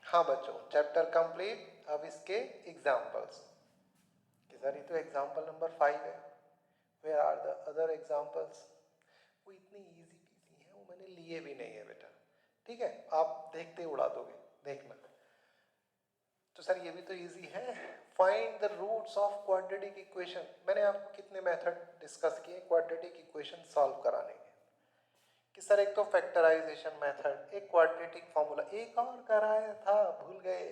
हाँ बच्चों, chapter complete. अब इसके एग्जाम्पल्स कि सर ये तो एग्जाम्पल नंबर 5 है, where are the other examples. वो इतनी इजी पीसी है, वो मैंने लिए भी नहीं है बेटा। ठीक है, आप देखते उड़ा दोगे, देखना। तो सर ये भी तो इजी है। Find the roots of quadratic equation. मैंने आपको कितने मेथड डिस्कस किए क्वाड्रेटिक इक्वेशन सॉल्व कराने के कि सर एक तो फैक्टराइजेशन मेथड, एक क्वाड्रेटिक फॉर्मूला, एक और कराया था भूल गए,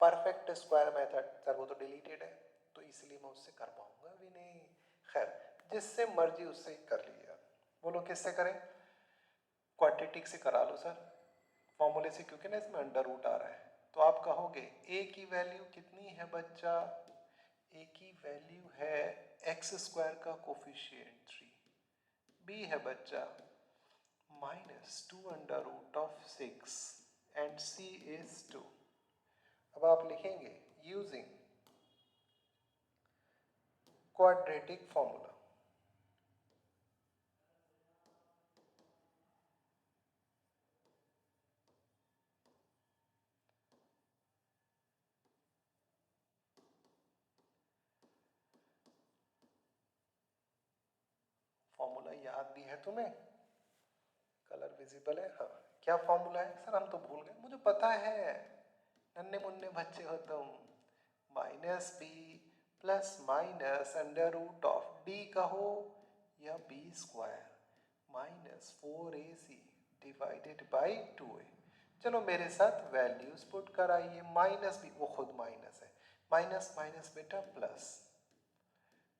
परफेक्ट स्क्वायर मेथड। सर वो तो डिलीटेड है, तो इसलिए मैं उससे कर पाऊंगा भी नहीं। खैर, जिससे मर्जी उससे कर लिया। बोलो किससे करें? क्वाड्रेटिक से करा लो सर, फॉर्मूले से, क्योंकि ना इसमें अंडर रूट आ रहा है। तो आप कहोगे ए की वैल्यू कितनी है बच्चा? ए की वैल्यू है एक्स स्क्वायर का कोफिशिएंट 3, बी है बच्चा -2 √6 एंड सी इज 2। अब आप लिखेंगे यूजिंग क्वाड्रेटिक फॉर्मूला। फॉर्मूला याद भी है तुम्हें? कलर विजिबल है? हाँ। क्या फॉर्मूला है सर? हम तो भूल गए। मुझे पता है, नन्हे मुन्ने बच्चे हो तुम। -b plus minus under root of D कहो या B square -4ac divided by 2a। चलो मेरे साथ वैल्यूज पुट कराइए। -b, वो खुद माइनस है, माइनस माइनस बेटा plus,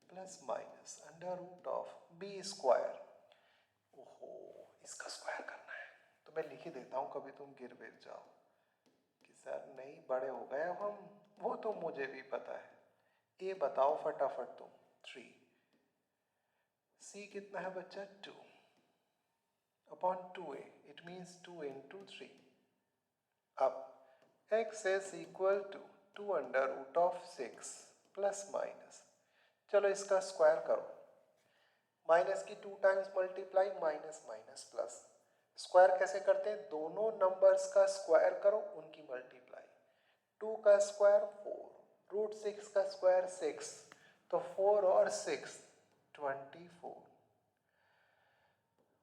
plus minus under root of B square. ओहो, इसका स्क्वायर करना है तो मैं लिख ही देता हूँ, कभी तुम गिर गिर जाओ कि सर नहीं बड़े हो गए अब हम। वो तो मुझे भी पता है। ए बताओ फटाफट तुम। 3, सी कितना है बच्चा? 2 upon 2a, it means 2 into 3। अब x is equal to 2 √6 plus minus, चलो इसका स्क्वायर करो। माइनस की 2 times multiply, minus minus plus. Square कैसे करते हैं? दोनों नंबर्स का स्क्वायर करो, उनकी मल्टीप्लाई। 2 का स्क्वायर 4, √6 का स्क्वायर 6, तो 4 और 6 24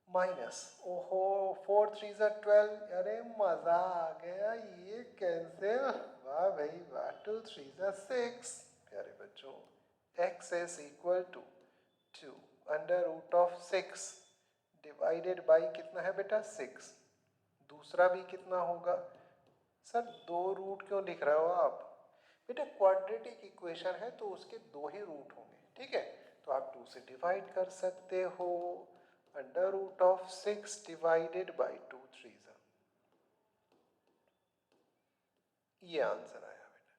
माइनस, ओहो 4 3 12। अरे मजा आ गया, ये कैंसिल, वाह भाई वाह। 2 3 6। प्यारे बच्चों, x is equal to 2 under root of 6 divided by कितना है बेटा? 6। दूसरा भी कितना होगा? सर 2 रूट क्यों लिख रहे हो आप? बेटा क्वाड्रेटिक इक्वेशन है तो उसके 2 ही रूट होंगे, ठीक है? तो आप 2 से डिवाइड कर सकते हो। Under root of 6 divided by 2 3 ज़ा। ये आंसर आया बेटा।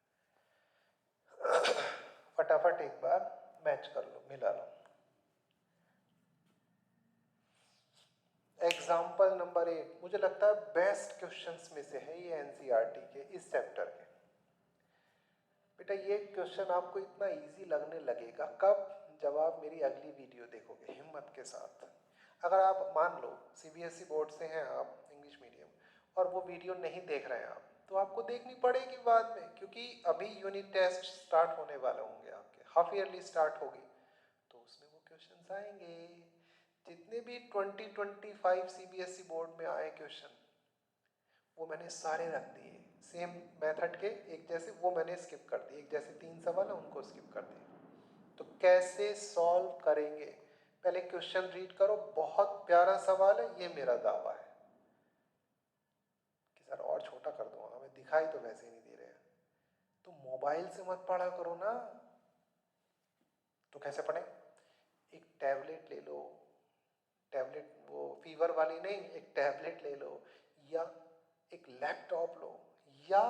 फटाफट एक बार मैच कर लो, मिला लो। एग्जाम्पल नंबर 8 मुझे लगता है बेस्ट क्वेश्चंस में से है ये एनसीईआरटी के इस चैप्टर के। बेटा ये क्वेश्चन आपको इतना इजी लगने लगेगा कब? जब आप मेरी अगली वीडियो देखोगे हिम्मत के साथ। अगर आप मान लो सीबीएसई बोर्ड से हैं आप, इंग्लिश मीडियम, और वो वीडियो नहीं देख रहे हैं आप, तो आपको देखनी पड़ेगी बाद में, क्योंकि अभी यूनिट टेस्ट स्टार्ट होने वाले होंगे आपके, हाफ ईयरली स्टार्ट होगी, तो उसमें वो क्वेश्चंस आएंगे। जितने भी 2025 सीबीएसई बोर्ड में आए क्वेश्चन, वो मैंने सारे रख दिए सेम मेथड के, एक जैसे, वो मैंने स्किप कर दिए। एक जैसे 3 सवाल है उनको स्किप कर दिए। तो कैसे सॉल्व करेंगे? पहले क्वेश्चन रीड करो, बहुत प्यारा सवाल है, ये मेरा दावा है। कि सर और छोटा कर दो, हमें दिखाई तो वैसे ही नहीं दे रहे हैं। तो मोबाइल से मत पढ़ा करो ना। तो कैसे पढ़ें? एक टैबलेट ले लो, टैबलेट वो फीवर वाली नहीं, एक टैबलेट ले लो, या एक लैपटॉप लो, या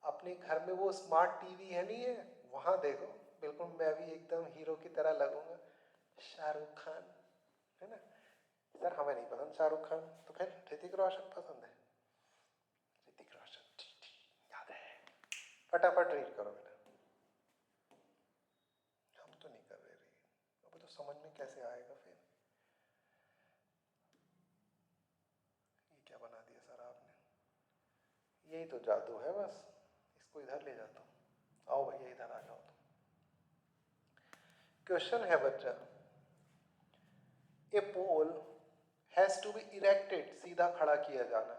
अपने घर में वो स्मार्ट टीवी है नहीं है, वहां देखो। बिल्कुल मैं भी एकदम हीरो की तरह लगूंगा, शाहरुख खान, है ना? सर हमें नहीं पसंद शाहरुख खान, तो फिर ऋतिक रोशन पसंद है। ऋतिक रोशन, ठीक ठीक याद है। फटाफट रीड करो बेटा। हम तो नहीं कर रहे रीड, अब तो समझ में कैसे आएगा फिर? ये क्या बना दिया सर आपने? यही तो जादू है बस। इसको इधर ले जाता हूँ, आओ भैया इधर आ जाओ। क्वेश्चन है बच्चा, a pole has to be erected, सीधा खड़ा किया जाना,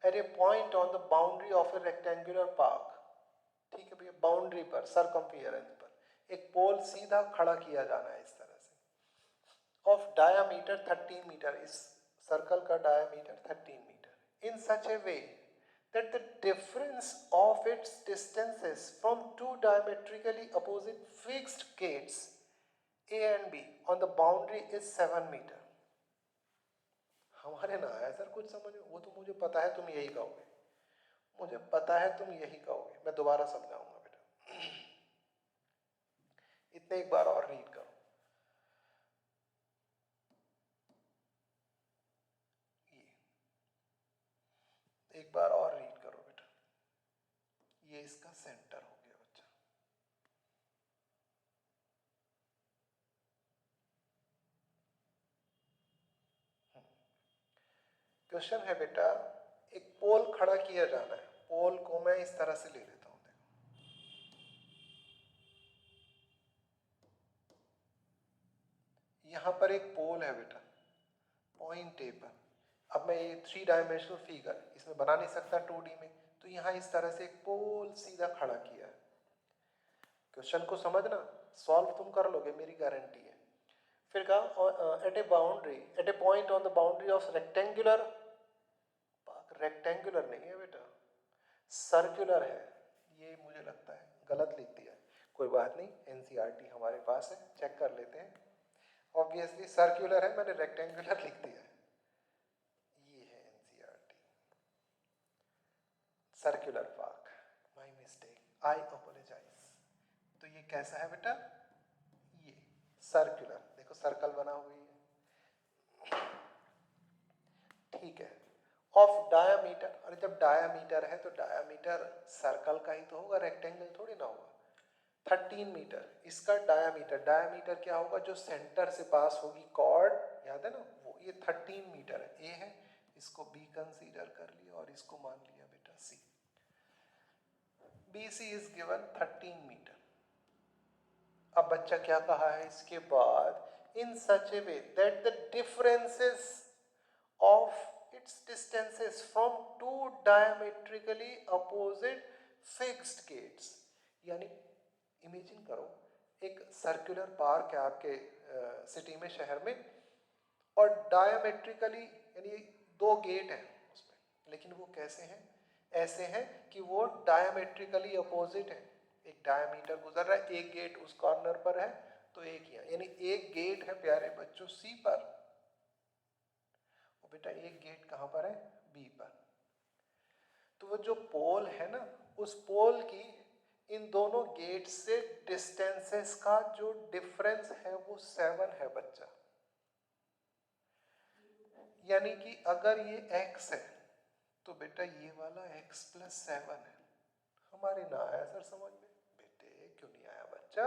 at a point on the boundary of a rectangular park. ठीक है भैया, बाउंड्री पर, सर्कमफियरेंस पर एक पोल सीधा खड़ा किया जाना है इस तरह से, ऑफ डायामीटर 13 मीटर, इस सर्कल का diameter 13 metre, in such a way that the difference of its distances from two diametrically opposite fixed gates A and B on the boundary is 7 meter. हमारे ना आया सर कुछ समझ में, वो तो मुझे पता है तुम यही कहोगे, मुझे पता है तुम यही कहोगे, मैं दोबारा समझाऊंगा बेटा, इतने एक बार और रीड करो। ये एक बार और रीड करो बेटा, ये इसका सेंटर हो गया बच्चा। क्वेश्चन है बेटा, एक पोल खड़ा किया जाना है, पोल को मैं इस तरह से ले लेता हूं, देखो यहां पर एक पोल है बेटा, पॉइंट ए पर। अब मैं ये 3 डायमेंशनल फिगर इसमें बना नहीं सकता 2D में, तो यहां इस तरह से एक पोल सीधा खड़ा किया है। क्वेश्चन को समझना, सॉल्व तुम कर लोगे, मेरी गारंटी है। फिर कहा at a boundary, at a point on the boundary of rectangular, rectangular नहीं है बेटा, सर्कुलर है, ये मुझे लगता है गलत लिख दिया, कोई बात नहीं, एनसीईआरटी हमारे पास है, चेक कर लेते हैं। ऑब्वियसली सर्कुलर है, मैंने रेक्टेंगुलर लिख दिया है, ये है NCERT, circular park, my mistake, I apologise. तो ये कैसा है बेटा, ये सर्कुलर, देखो सर्कल बना हुई है, ठीक है, ऑफ डायामीटर, और जब डायामीटर है तो डायामीटर सर्कल का ही तो होगा, रेक्टेंगल थोड़ी ना होगा। 13 मीटर इसका डायामीटर, डायामीटर क्या होगा, जो सेंटर से पास होगी कॉर्ड, याद है ना वो, ये 13 मीटर है, ए है, इसको बी कंसीडर कर लिया और इसको मान लिया बेटा C. BC is given 13 metre. अब बच्चा क्या कहा है इसके बाद, in such a way that the differences of its distances from two diametrically opposite fixed gates, यानी इमेजिन करो एक सर्कुलर पार्क है आपके सिटी में, शहर में, और डायमेट्रिकली यानी 2 गेट हैं उसमें, लेकिन वो कैसे हैं, ऐसे हैं कि वो डायमेट्रिकली अपोजिट है, एक डायमीटर गुजर रहा है, एक गेट उस कॉर्नर पर है तो एक यहाँ, यानी एक गेट है प्यारे बच्चों सी पर, बेटा एक गेट कहां पर है, बी पर। तो वो जो पोल है ना, उस पोल की इन दोनों गेट से डिस्टेंसेस का जो डिफरेंस है वो 7 है बच्चा। यानी कि अगर ये x है तो बेटा ये वाला x + 7 है। हमारे ना आया सर समझ में, बेटे क्यों नहीं आया बच्चा,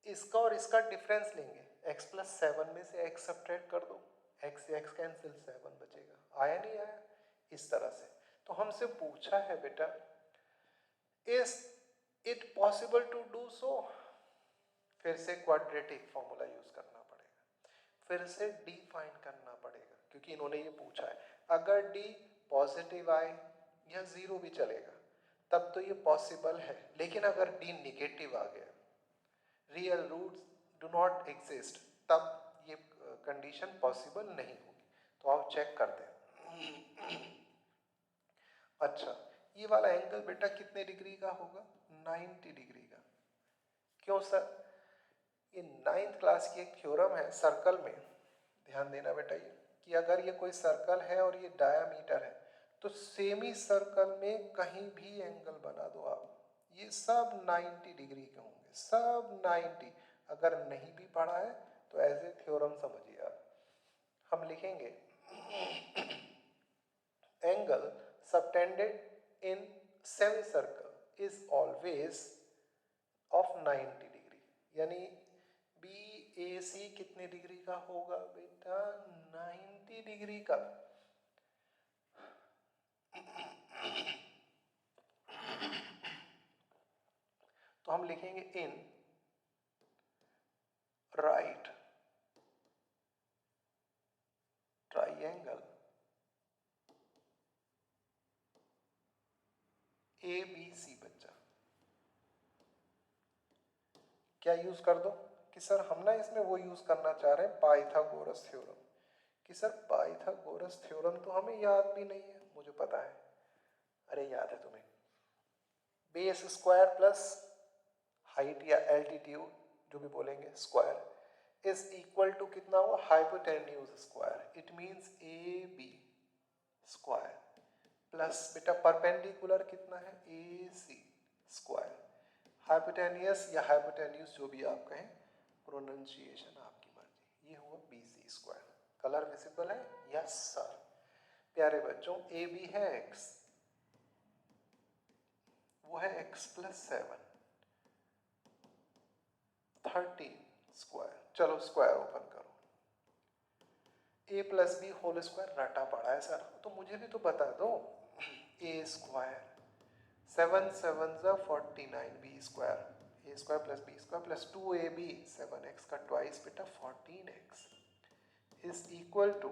इसका और इसका डिफरेंस लेंगे, x + 7 में से x सब्ट्रैक्ट कर दो, x से x कैंसिल, 7 बचेगा, आया नहीं आया, इस तरह से। तो हमसे पूछा है बेटा, is it possible to do so, फिर से क्वाड्रेटिक फॉर्मूला यूज करना पड़ेगा, फिर से d फाइंड करना पड़ेगा, क्योंकि इन्होंने ये पूछा है, अगर d पॉजिटिव आए या 0 भी चलेगा तब तो ये पॉसिबल है, लेकिन अगर d निगेटिव आ गया, real roots do not exist, तब ये कंडीशन पॉसिबल नहीं होगी। तो आओ चेक करते हैं। अच्छा, ये वाला एंगल बेटा कितने डिग्री का होगा, 90 डिग्री का। क्यों सर, ये 9th क्लास की एक थ्योरम है सर्कल में, ध्यान देना बेटा, ये कि अगर ये कोई सर्कल है और ये डायामीटर है तो सेमी सर्कल में कहीं भी एंगल बना दो आप, ये सब 90 डिग्री के होंगे, सब 90। अगर नहीं भी पढ़ा है तो एज ए थ्योरम समझिए आप। हम लिखेंगे angle subtended in semi circle is always of 90 degree, यानी BAC कितने डिग्री का होगा बेटा, 90 डिग्री का। लिखेंगे इन राइट ट्राइंगल ABC बच्चा। क्या यूज कर दो कि सर हम ना इसमें वो यूज करना चाह रहे हैं पाइथागोरस थ्योरम, कि सर पाइथागोरस थ्योरम तो हमें याद भी नहीं है। मुझे पता है, अरे याद है तुम्हें, बेस स्क्वायर प्लस हाइट या एल्टीट्यूड जो भी बोलेंगे स्क्वायर इज इक्वल टू कितना हुआ, hypotenuse square. It means AB square plus बेटा परपेंडिकुलर कितना है AC स्क्वायर। हाइपोटेनियस या हाइपोटेन्यूज जो भी आप कहें, प्रोनाउंसिएशन आपकी मर्जी। ये हुआ BC स्क्वायर। कलर विजिबल है? Yes sir. प्यारे बच्चों AB है x, वो है x प्लस 7 13 स्क्वायर। चलो स्क्वायर ओपन करो, a plus b whole square रटा पड़ा है सर, तो मुझे भी तो बता दो। a square 7 7 49 b square, a square plus b square plus 2ab 7x का ट्वाइस बेटा 14x इज इक्वल टू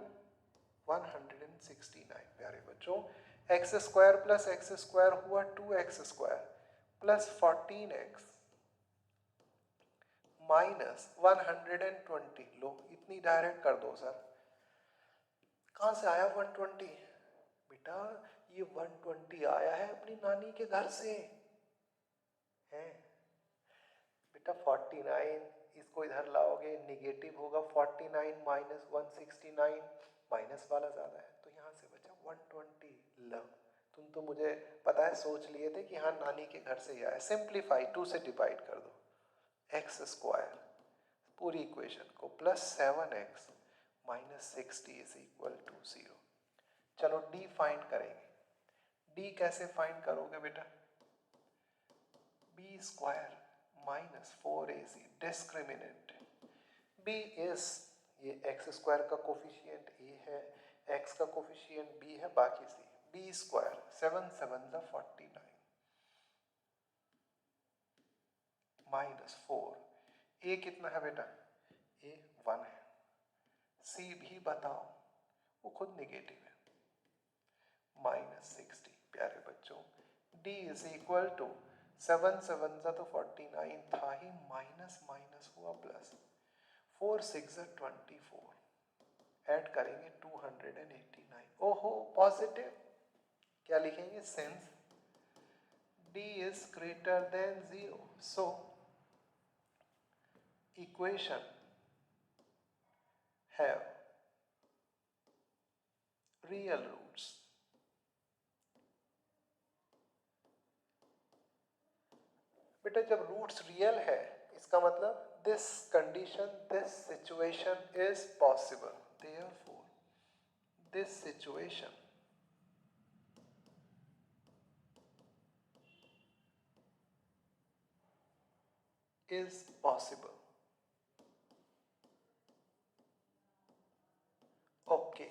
169। प्यारे बच्चों x square plus x square हुआ 2x square plus 14x minus 120। लो इतनी डायरेक्ट कर दो सर। कहाँ से आया 120? बेटा ये 120 आया है अपनी नानी के घर से है बेटा। 49 इसको इधर लाओगे निगेटिव होगा, 49 माइनस 169, माइनस वाला ज्यादा है तो यहाँ से बचा 120। लो तुम तो मुझे पता है सोच लिए थे कि हाँ नानी के घर से ही आया। सिंप्लीफाई 2 से डिवाइड कर दो, एक्स स्क्वायर पूरी इक्वेशन को plus 7x minus 60 is equal to 0। चलो d फाइंड करेंगे। d कैसे फाइंड करोगे बेटा? b square minus 4ac discriminant b is ये x स्क्वायर का कोफिशिएंट a है, x का कोफिशिएंट b है, बाकी c। b square 7 7 49 minus 4, a कितना है बेटा? a 1 है। c भी बताओ, वो खुद निगेटिव है, माइनस 60। प्यारे बच्चों d इज इक्वल टू 7 7 तो 49 था ही, माइनस माइनस हुआ प्लस, 4 6 24, ऐड करेंगे 289। ओहो पॉजिटिव। क्या लिखेंगे? Since d is greater than 0 so equation have real roots. बेटा जब रूट्स रियल है इसका मतलब this condition this situation is possible, therefore this situation is possible. Okay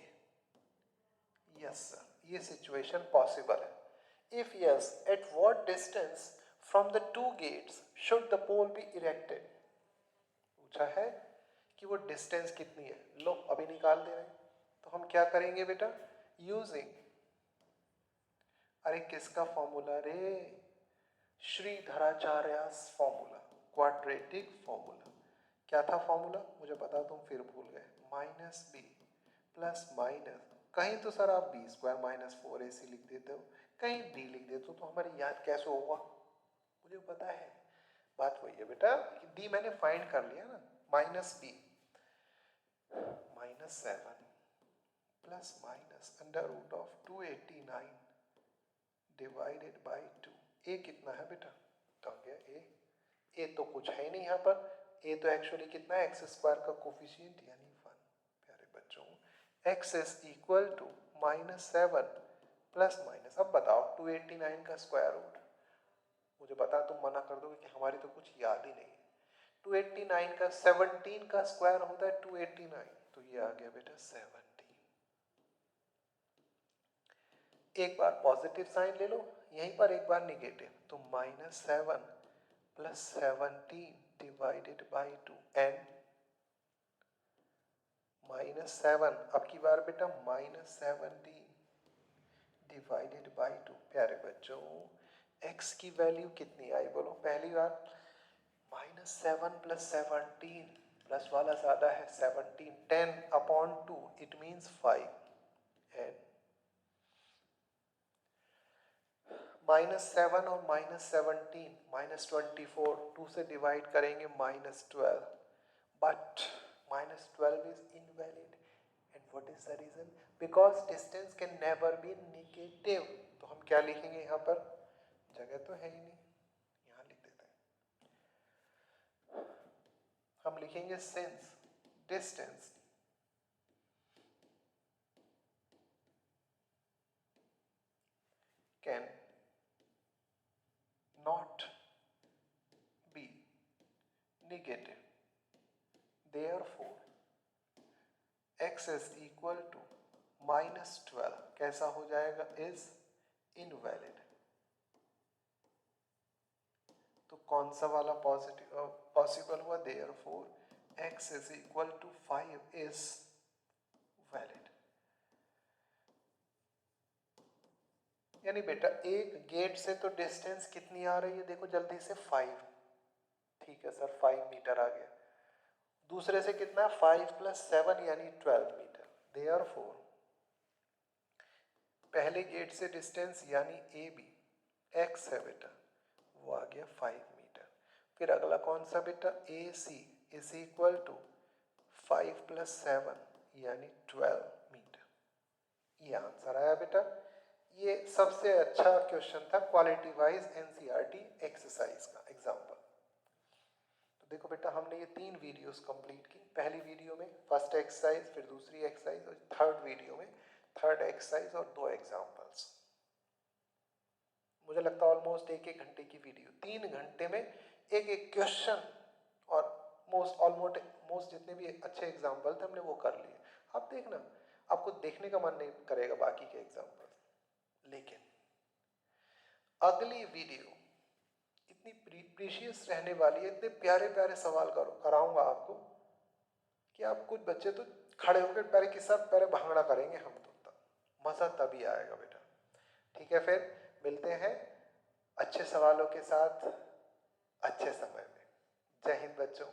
yes sir, ये सिचुएशन पॉसिबल है। If yes at what distance from the two gates should the pole be erected. पूछा है कि वो distance कितनी है। लो अभी निकाल दे रहे हैं, तो हम क्या करेंगे बेटा? यूजिंग, अरे किसका फॉर्मूला रे? श्रीधराचार्यस फॉर्मूला, क्वाड्रेटिक फॉर्मूला। क्या था फॉर्मूला? मुझे पता, तुम फिर भूल गए। माइनस बी प्लस माइनस, कहीं तो सर आप बी स्क्वायर माइनस 4ac लिख देते हो, कहीं डी लिख देते हो, तो हमारी याद कैसे होगा? मुझे पता है। बात वही है बेटा कि डी मैंने फाइंड कर लिया ना, minus B minus 7 plus minus under root of 289 divided by 2। A कितना है बेटा? तो आ गया ए तो कुछ है नहीं यहाँ पर, ए तो एक्चुअली कितना है? एक्स स्क्वायर का कोफिशिएंट यानी 1। प्यारे बच्चों X is equal to minus 7 plus minus, अब बताओ 289 का स्क्वायर रूट। मुझे पता तुम मना कर दोगे कि हमारी तो कुछ याद ही नहीं है। 289 का 17 का स्क्वायर होता है 289, तो ये आ गया बेटा 17। एक बार पॉजिटिव साइन ले लो, यहीं पर एक बार निगेटिव, तो minus 7 plus 17 divided by 2 n minus 7, अब की बार बेटा माइनस 17 डिवाइडेड बाई 2। प्यारे बच्चों x की वैल्यू कितनी आई बोलो पहली बार? माइनस 7 प्लस 17 प्लस वाला ज्यादा है 17, 10 upon 2 it means 5 and minus 7 और माइनस 17 माइनस 24 2 से डिवाइड करेंगे minus 12, but minus 12 is invalid and what is the reason? Because distance can never be negative. तो हम क्या लिखेंगे यहाँ पर? जगह तो है ही नहीं, यहाँ लिख देते हैं, हम लिखेंगे since distance can not be negative, therefore x is equal to minus 12 कैसा हो जाएगा? is invalid। तो कौन सा वाला पॉजिटिव पॉसिबल हुआ? therefore x is equal to 5 is valid। यानी बेटा एक गेट से तो डिस्टेंस कितनी आ रही है देखो जल्दी से 5, ठीक है सर 5 मीटर आ गया। दूसरे से कितना? 5 प्लस 7 यानी 12 मीटर। देयरफॉर पहले गेट से डिस्टेंस यानी ए बी एक्स है बेटा, वो आ गया 5 मीटर। फिर अगला कौन सा बेटा? ए सी इज इक्वल टू 5 प्लस 7 यानी 12 मीटर। ये आंसर आया बेटा। ये सबसे अच्छा क्वेश्चन था क्वालिटी वाइज एनसीईआरटी एक्सरसाइज का एग्जाम्पल। तो देखो बेटा हमने ये 3 वीडियोस कंप्लीट की। पहली वीडियो में फर्स्ट एक्सरसाइज, फिर दूसरी एक्सरसाइज और थर्ड वीडियो में थर्ड एक्सरसाइज और 2 एग्जाम्पल्स। मुझे लगता है ऑलमोस्ट 1-1 घंटे की वीडियो, 3 घंटे में एक क्वेश्चन और मोस्ट जितने भी अच्छे एग्जाम्पल थे हमने वो कर लिए। आप देखना आपको देखने का मन नहीं करेगा बाकी के एग्जाम्पल। लेकिन अगली वीडियो इतनी प्रीशियस रहने वाली है, इतने प्यारे प्यारे सवाल कराऊंगा आपको कि आप कुछ बच्चे तो खड़े होकर पैरे के साथ पैरे भांगड़ा करेंगे। हम तो तब मजा तभी आएगा बेटा। ठीक है, फिर मिलते हैं अच्छे सवालों के साथ अच्छे समय में। जय हिंद बच्चों।